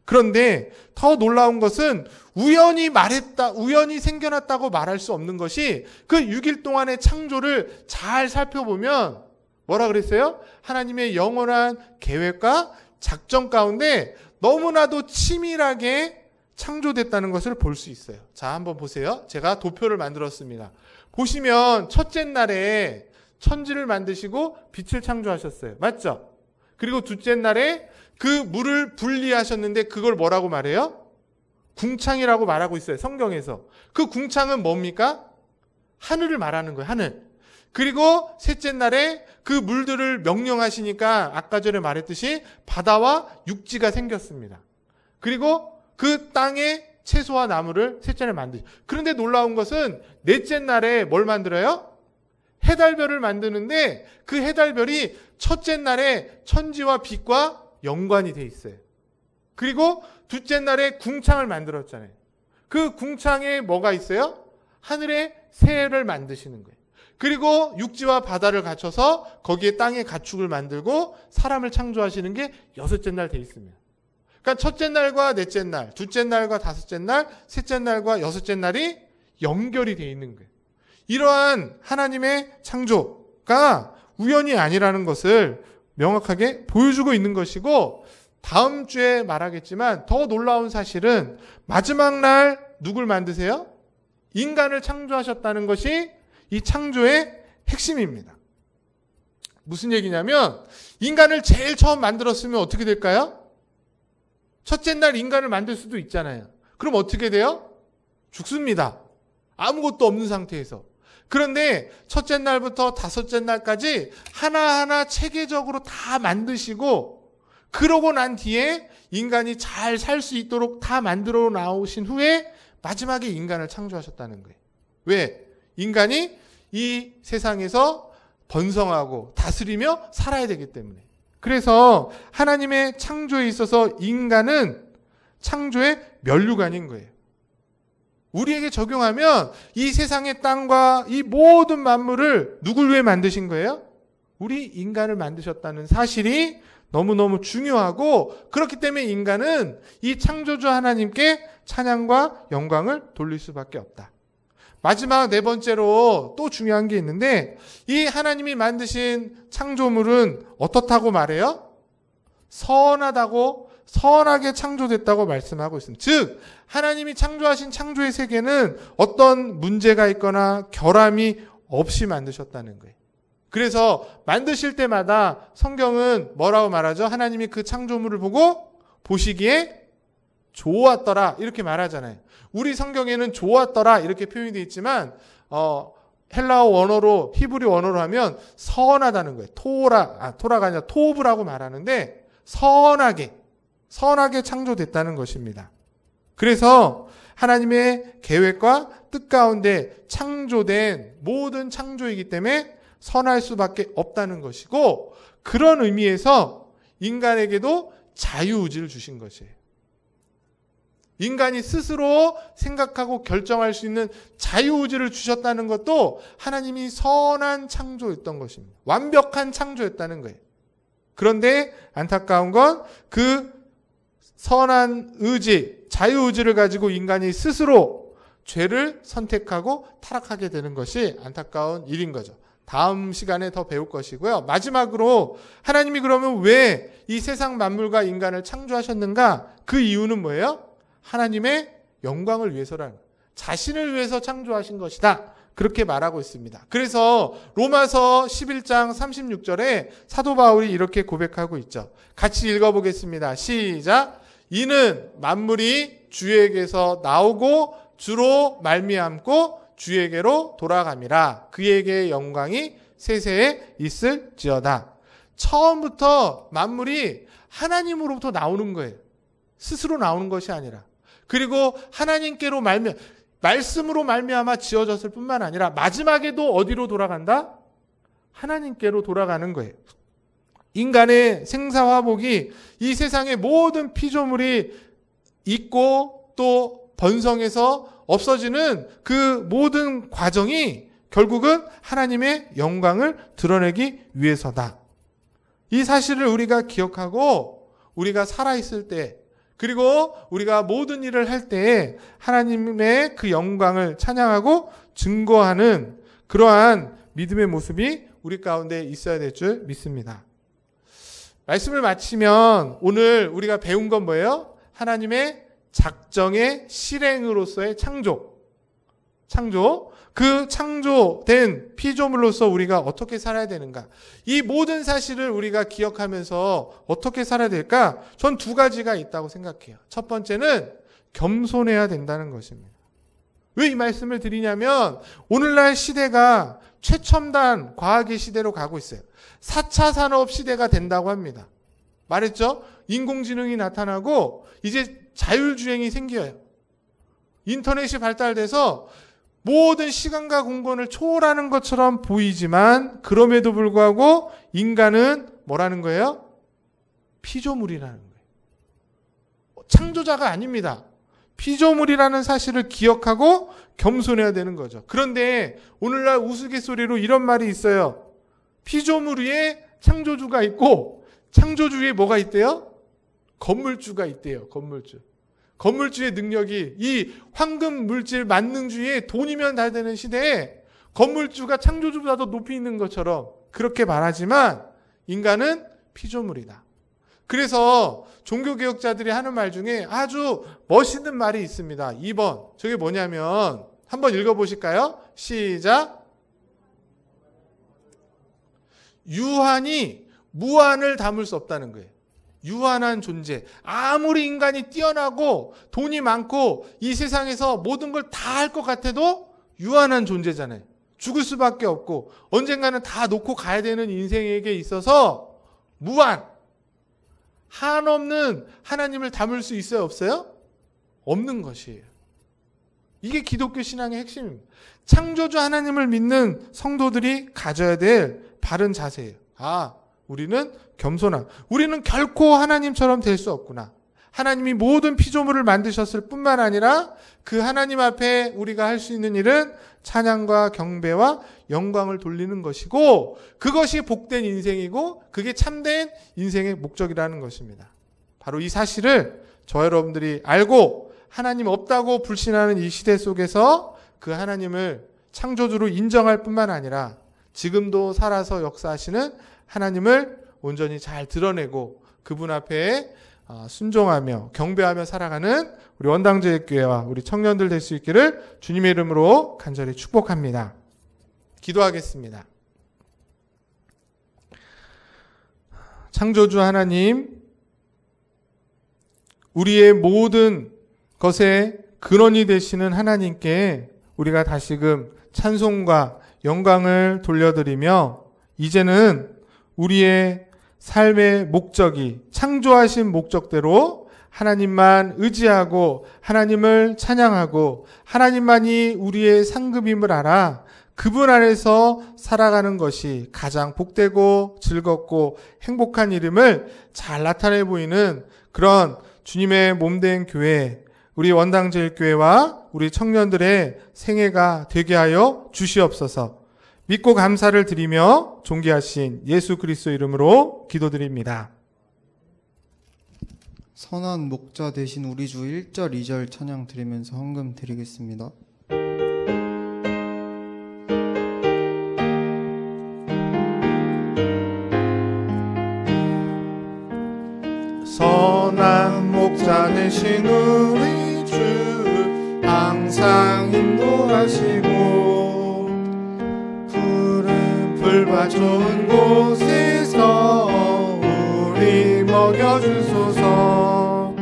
그런데 더 놀라운 것은 우연히 생겨났다고 말할 수 없는 것이 그 6일 동안의 창조를 잘 살펴보면 뭐라 그랬어요? 하나님의 영원한 계획과 작전 가운데 너무나도 치밀하게 창조됐다는 것을 볼 수 있어요. 자, 한번 보세요. 제가 도표를 만들었습니다. 보시면 첫째 날에 천지를 만드시고 빛을 창조하셨어요. 맞죠? 그리고 둘째 날에 그 물을 분리하셨는데 그걸 뭐라고 말해요? 궁창이라고 말하고 있어요. 성경에서. 그 궁창은 뭡니까? 하늘을 말하는 거예요. 하늘. 그리고 셋째 날에 그 물들을 명령하시니까 아까 전에 말했듯이 바다와 육지가 생겼습니다. 그리고 그 땅에 채소와 나무를 셋째 날에 만드시. 그런데 놀라운 것은 넷째 날에 뭘 만들어요? 해달별을 만드는데 그 해달별이 첫째 날에 천지와 빛과 연관이 돼 있어요. 그리고 둘째 날에 궁창을 만들었잖아요. 그 궁창에 뭐가 있어요? 하늘에 새를 만드시는 거예요. 그리고 육지와 바다를 갖춰서 거기에 땅의 가축을 만들고 사람을 창조하시는 게 여섯째 날 돼 있습니다. 그러니까 첫째 날과 넷째 날, 둘째 날과 다섯째 날, 셋째 날과 여섯째 날이 연결이 되어 있는 거예요. 이러한 하나님의 창조가 우연이 아니라는 것을 명확하게 보여주고 있는 것이고, 다음 주에 말하겠지만 더 놀라운 사실은 마지막 날 누굴 만드세요? 인간을 창조하셨다는 것이 이 창조의 핵심입니다. 무슨 얘기냐면, 인간을 제일 처음 만들었으면 어떻게 될까요? 첫째 날 인간을 만들 수도 있잖아요. 그럼 어떻게 돼요? 죽습니다. 아무것도 없는 상태에서. 그런데 첫째 날부터 다섯째 날까지 하나하나 체계적으로 다 만드시고, 그러고 난 뒤에 인간이 잘 살 수 있도록 다 만들어 나오신 후에 마지막에 인간을 창조하셨다는 거예요. 왜? 인간이 이 세상에서 번성하고 다스리며 살아야 되기 때문에. 그래서 하나님의 창조에 있어서 인간은 창조의 면류관인 거예요. 우리에게 적용하면 이 세상의 땅과 이 모든 만물을 누굴 위해 만드신 거예요? 우리 인간을 만드셨다는 사실이 너무너무 중요하고, 그렇기 때문에 인간은 이 창조주 하나님께 찬양과 영광을 돌릴 수밖에 없다. 마지막 네 번째로 또 중요한 게 있는데, 이 하나님이 만드신 창조물은 어떻다고 말해요? 선하다고, 선하게 창조됐다고 말씀하고 있습니다. 즉, 하나님이 창조하신 창조의 세계는 어떤 문제가 있거나 결함이 없이 만드셨다는 거예요. 그래서 만드실 때마다 성경은 뭐라고 말하죠? 하나님이 그 창조물을 보고 보시기에 좋았더라 이렇게 말하잖아요. 우리 성경에는 좋았더라 이렇게 표현이 되어 있지만 헬라어 원어로, 히브리 원어로 하면 선하다는 거예요. 토라가 아니라 토브라고 말하는데, 선하게 창조됐다는 것입니다. 그래서 하나님의 계획과 뜻 가운데 창조된 모든 창조이기 때문에 선할 수밖에 없다는 것이고, 그런 의미에서 인간에게도 자유의지를 주신 것이에요. 인간이 스스로 생각하고 결정할 수 있는 자유의지를 주셨다는 것도 하나님이 선한 창조였던 것입니다. 완벽한 창조였다는 거예요. 그런데 안타까운 건 그 선한 의지, 자유의지를 가지고 인간이 스스로 죄를 선택하고 타락하게 되는 것이 안타까운 일인 거죠. 다음 시간에 더 배울 것이고요. 마지막으로 하나님이 그러면 왜 이 세상 만물과 인간을 창조하셨는가? 그 이유는 뭐예요? 하나님의 영광을 위해서라는, 자신을 위해서 창조하신 것이다. 그렇게 말하고 있습니다. 그래서 로마서 11장 36절에 사도 바울이 이렇게 고백하고 있죠. 같이 읽어보겠습니다. 시작. 이는 만물이 주에게서 나오고 주로 말미암고 주에게로 돌아감이라. 그에게 영광이 세세에 있을지어다. 처음부터 만물이 하나님으로부터 나오는 거예요. 스스로 나오는 것이 아니라. 그리고 하나님께로 말씀으로 말미암아 지어졌을 뿐만 아니라 마지막에도 어디로 돌아간다? 하나님께로 돌아가는 거예요. 인간의 생사화복이 이 세상의 모든 피조물이 있고 또 번성해서 없어지는 그 모든 과정이 결국은 하나님의 영광을 드러내기 위해서다. 이 사실을 우리가 기억하고 우리가 살아있을 때, 그리고 우리가 모든 일을 할 때에 하나님의 그 영광을 찬양하고 증거하는 그러한 믿음의 모습이 우리 가운데 있어야 될 줄 믿습니다. 말씀을 마치면 오늘 우리가 배운 건 뭐예요? 하나님의 작정의 실행으로서의 창조. 그 창조된 피조물로서 우리가 어떻게 살아야 되는가? 이 모든 사실을 우리가 기억하면서 어떻게 살아야 될까? 전 두 가지가 있다고 생각해요. 첫 번째는 겸손해야 된다는 것입니다. 왜 이 말씀을 드리냐면 오늘날 시대가 최첨단 과학의 시대로 가고 있어요. 4차 산업 시대가 된다고 합니다. 말했죠? 인공지능이 나타나고 이제 자율주행이 생겨요. 인터넷이 발달돼서 모든 시간과 공간을 초월하는 것처럼 보이지만 그럼에도 불구하고 인간은 뭐라는 거예요? 피조물이라는 거예요. 창조자가 아닙니다. 피조물이라는 사실을 기억하고 겸손해야 되는 거죠. 그런데 오늘날 우스갯소리로 이런 말이 있어요. 피조물 위에 창조주가 있고 창조주 위에 뭐가 있대요? 건물주가 있대요. 건물주. 건물주의 능력이 이 황금 물질 만능주의에 돈이면 다 되는 시대에 건물주가 창조주보다도 높이 있는 것처럼 그렇게 말하지만 인간은 피조물이다. 그래서 종교개혁자들이 하는 말 중에 아주 멋있는 말이 있습니다. 2번. 저게 뭐냐면 한번 읽어보실까요? 시작. 유한이 무한을 담을 수 없다는 거예요. 유한한 존재. 아무리 인간이 뛰어나고 돈이 많고 이 세상에서 모든 걸 다 할 것 같아도 유한한 존재잖아요. 죽을 수밖에 없고 언젠가는 다 놓고 가야 되는 인생에게 있어서 무한, 한없는 하나님을 담을 수 있어요? 없어요? 없는 것이에요. 이게 기독교 신앙의 핵심입니다. 창조주 하나님을 믿는 성도들이 가져야 될 바른 자세예요. 아, 우리는 겸손함. 우리는 결코 하나님처럼 될 수 없구나. 하나님이 모든 피조물을 만드셨을 뿐만 아니라 그 하나님 앞에 우리가 할 수 있는 일은 찬양과 경배와 영광을 돌리는 것이고 그것이 복된 인생이고 그게 참된 인생의 목적이라는 것입니다. 바로 이 사실을 저 여러분들이 알고 하나님 없다고 불신하는 이 시대 속에서 그 하나님을 창조주로 인정할 뿐만 아니라 지금도 살아서 역사하시는 하나님을 온전히 잘 드러내고 그분 앞에 순종하며 경배하며 살아가는 우리 원당제일교회와 우리 청년들 될 수 있기를 주님의 이름으로 간절히 축복합니다. 기도하겠습니다. 창조주 하나님, 우리의 모든 것의 근원이 되시는 하나님께 우리가 다시금 찬송과 영광을 돌려드리며 이제는 우리의 삶의 목적이 창조하신 목적대로 하나님만 의지하고 하나님을 찬양하고 하나님만이 우리의 상급임을 알아 그분 안에서 살아가는 것이 가장 복되고 즐겁고 행복한 일임을 잘 나타내 보이는 그런 주님의 몸된 교회, 우리 원당제일교회와 우리 청년들의 생애가 되게 하여 주시옵소서. 믿고 감사를 드리며 존귀하신 예수 그리스도 이름으로 기도드립니다. 선한 목자 되신 우리 주 1절 2절 찬양 드리면서 헌금 드리겠습니다. 선한 목자 되신 우리 주 항상 인도하시고 풀과 좋은 곳에서 우리 먹여주소서.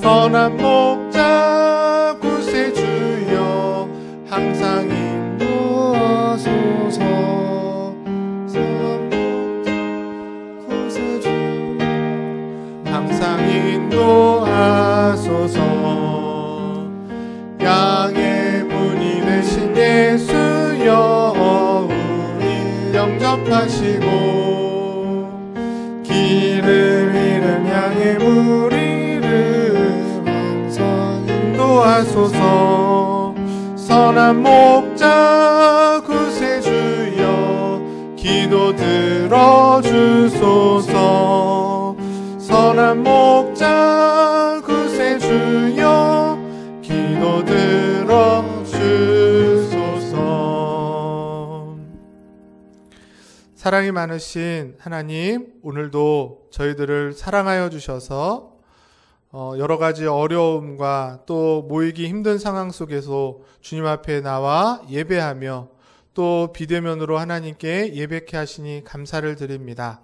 선한 목자 구세주여 항상 인도하소서. 선한 목자 구세주여 항상 인도하소서. 양의 문이 되신 예수여 영접하시고 길을 잃은 양의 무리를 항상 인도하소서. 선한 목자 구세주여 기도 들어주소서. 선한 목자 구세주여 기도 들어주소서. 사랑이 많으신 하나님, 오늘도 저희들을 사랑하여 주셔서 여러 가지 어려움과 또 모이기 힘든 상황 속에서 주님 앞에 나와 예배하며 또 비대면으로 하나님께 예배케 하시니 감사를 드립니다.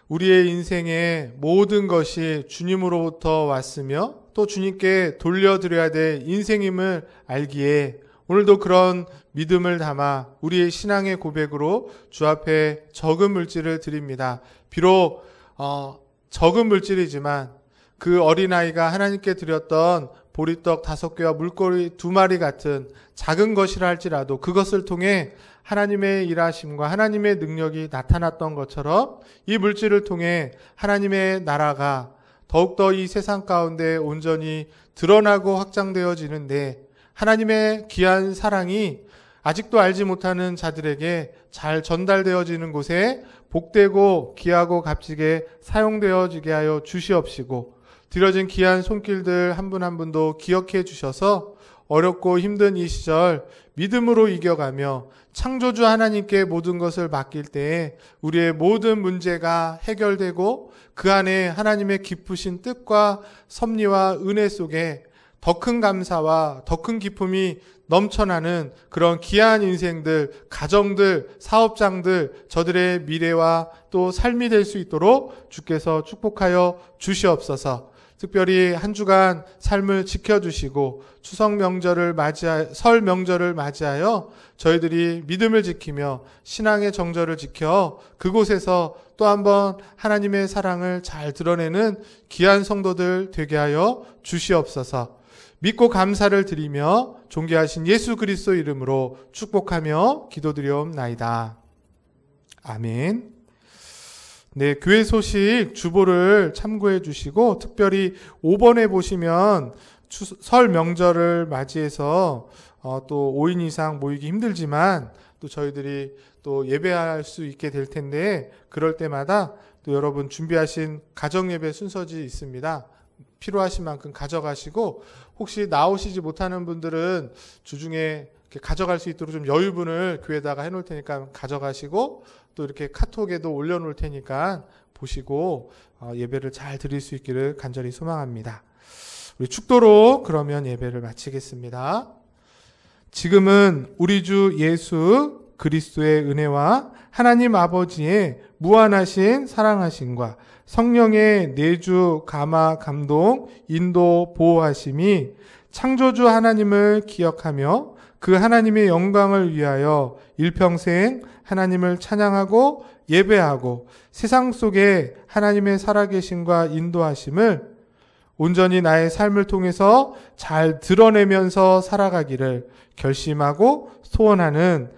우리의 인생의 모든 것이 주님으로부터 왔으며 또 주님께 돌려드려야 될 인생임을 알기에 오늘도 그런 믿음을 담아 우리의 신앙의 고백으로 주 앞에 적은 물질을 드립니다. 비록 적은 물질이지만 그 어린아이가 하나님께 드렸던 보리떡 5개와 물고기 2마리 같은 작은 것이라 할지라도 그것을 통해 하나님의 일하심과 하나님의 능력이 나타났던 것처럼 이 물질을 통해 하나님의 나라가 더욱더 이 세상 가운데 온전히 드러나고 확장되어지는데 하나님의 귀한 사랑이 아직도 알지 못하는 자들에게 잘 전달되어지는 곳에 복되고 귀하고 값지게 사용되어지게 하여 주시옵시고 들여진 귀한 손길들 한 분 한 분도 기억해 주셔서 어렵고 힘든 이 시절 믿음으로 이겨가며 창조주 하나님께 모든 것을 맡길 때에 우리의 모든 문제가 해결되고 그 안에 하나님의 기쁘신 뜻과 섭리와 은혜 속에 더 큰 감사와 더 큰 기쁨이 넘쳐나는 그런 귀한 인생들, 가정들, 사업장들, 저들의 미래와 또 삶이 될 수 있도록 주께서 축복하여 주시옵소서. 특별히 한 주간 삶을 지켜주시고 추석 명절을 설 명절을 맞이하여 저희들이 믿음을 지키며 신앙의 정절을 지켜 그곳에서 또 한번 하나님의 사랑을 잘 드러내는 귀한 성도들 되게 하여 주시옵소서. 믿고 감사를 드리며 존귀하신 예수 그리스도 이름으로 축복하며 기도드리옵나이다. 아멘. 네, 교회 소식 주보를 참고해 주시고 특별히 5번에 보시면 설 명절을 맞이해서 또 5인 이상 모이기 힘들지만 또 저희들이 또 예배할 수 있게 될 텐데 그럴 때마다 또 여러분 준비하신 가정 예배 순서지 있습니다. 필요하신 만큼 가져가시고 혹시 나오시지 못하는 분들은 주중에 이렇게 가져갈 수 있도록 좀 여유분을 교회에다가 해놓을 테니까 가져가시고 또 이렇게 카톡에도 올려놓을 테니까 보시고 예배를 잘 드릴 수 있기를 간절히 소망합니다. 우리 축도로 그러면 예배를 마치겠습니다. 지금은 우리 주 예수 그리스도의 은혜와 하나님 아버지의 무한하신 사랑하심과 성령의 내주, 감화, 감동, 인도, 보호하심이 창조주 하나님을 기억하며 그 하나님의 영광을 위하여 일평생 하나님을 찬양하고 예배하고 세상 속에 하나님의 살아계심과 인도하심을 온전히 나의 삶을 통해서 잘 드러내면서 살아가기를 결심하고 소원하는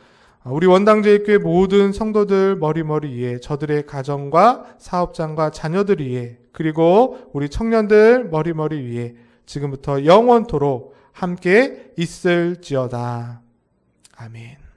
우리 원당제일교회 모든 성도들 머리머리 위에 저들의 가정과 사업장과 자녀들 위에 그리고 우리 청년들 머리머리 위에 지금부터 영원토록 함께 있을지어다. 아멘.